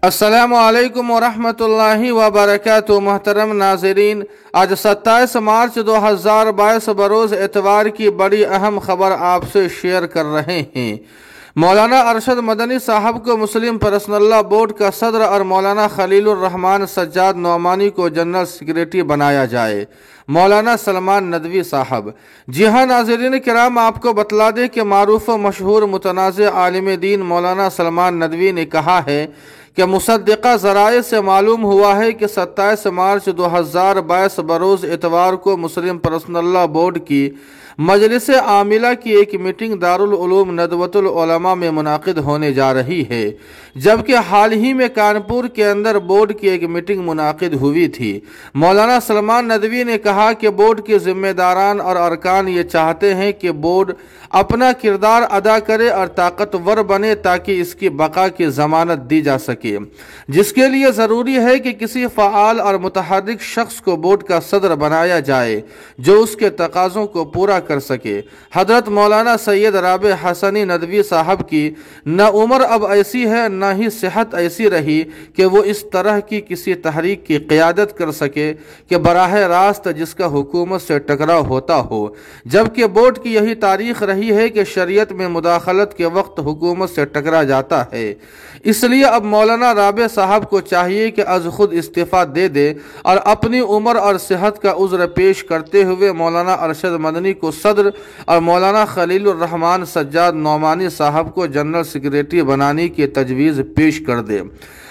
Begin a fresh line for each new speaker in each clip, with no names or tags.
अस्सलामु अलैकुम वरहमतुल्लाहि वबरकातुहू। मोहतरम नाज़रीन, आज 27 मार्च 2022 बरोज़ एतवार की बड़ी अहम खबर आपसे शेयर कर रहे हैं। मौलाना अरशद मदनी साहब को मुस्लिम पर्सनल लॉ बोर्ड का सदर और मौलाना खलीलुर रहमान सज्जाद नोमानी को जनरल सेक्रेटरी बनाया जाए। मौलाना सलमान नदवी साहब। जी हाँ नाज़रीन किराम, आपको बतला दें कि मारूफ व मशहूर मुतनाज़ आलिम दीन मौलाना सलमान नदवी ने कहा है कि मुसद्दिक़ा ज़राए से मालूम हुआ है कि 27 मार्च 2022 बरोज़ इतवार को मुस्लिम पर्सनल लॉ बोर्ड की मजलिस आमिला की एक मीटिंग दारुल उलूम नदवतुल उलमा में मुनाकिद होने जा रही है, जबकि हाल ही में कानपुर के अंदर बोर्ड की एक मीटिंग मुनाकिद हुई थी। मौलाना सलमान नदवी ने कहा कि बोर्ड के जिम्मेदारान और अरकान ये चाहते हैं कि बोर्ड अपना किरदार अदा करे और ताकतवर बने ताकि इसकी बका की जमानत दी जा सके, जिसके लिए ज़रूरी है कि किसी फ़आल और मुतहर्रिक शख्स को बोर्ड का सदर बनाया जाए जो उसके तकाज़ों को पूरा कर सके। हजरत मौलाना सैयद राबे हसनी नदवी साहब की न उम्र अब ऐसी है न ही सेहत ऐसी रही कि वो इस तरह की किसी तहरीक की क़यादत कर सके कि बराह रास्त जिसका हुकूमत से टकराव होता हो, जबकि बोर्ड की यही तारीख रही है कि शरीयत में मुदाखलत के वक्त हुकूमत से टकरा जाता है। इसलिए अब मौलाना राबे साहब को चाहिए कि अज खुद इस्तीफ़ा दे दे और अपनी उम्र और सेहत का उज़्र पेश करते हुए मौलाना अरशद मदनी को सदर और मौलाना खलीलुर रहमान सज्जाद नोमानी साहब को जनरल सेक्रेटरी बनाने की तजवीज़ पेश कर दे।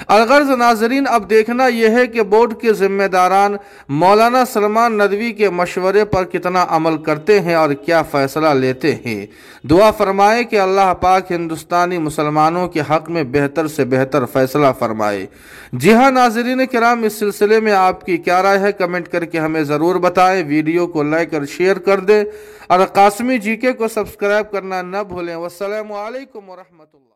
अलगर्ज नाजरीन, अब देखना यह है कि बोर्ड के जिम्मेदारान मौलाना सलमान नदवी के मशवरे पर कितना अमल करते हैं और क्या फ़ैसला लेते हैं। दुआ फरमाए कि अल्लाह पाक हिंदुस्तानी मुसलमानों के हक़ में बेहतर से बेहतर फ़ैसला फरमाए। जी हाँ नाजरीन किराम, इस सिलसिले में आपकी क्या राय है कमेंट करके हमें ज़रूर बताएं। वीडियो को लाइक और शेयर कर दें और कासमी जीके को सब्सक्राइब करना न भूलें। वस्सलामु अलैकुम वरहमतुल्लाह।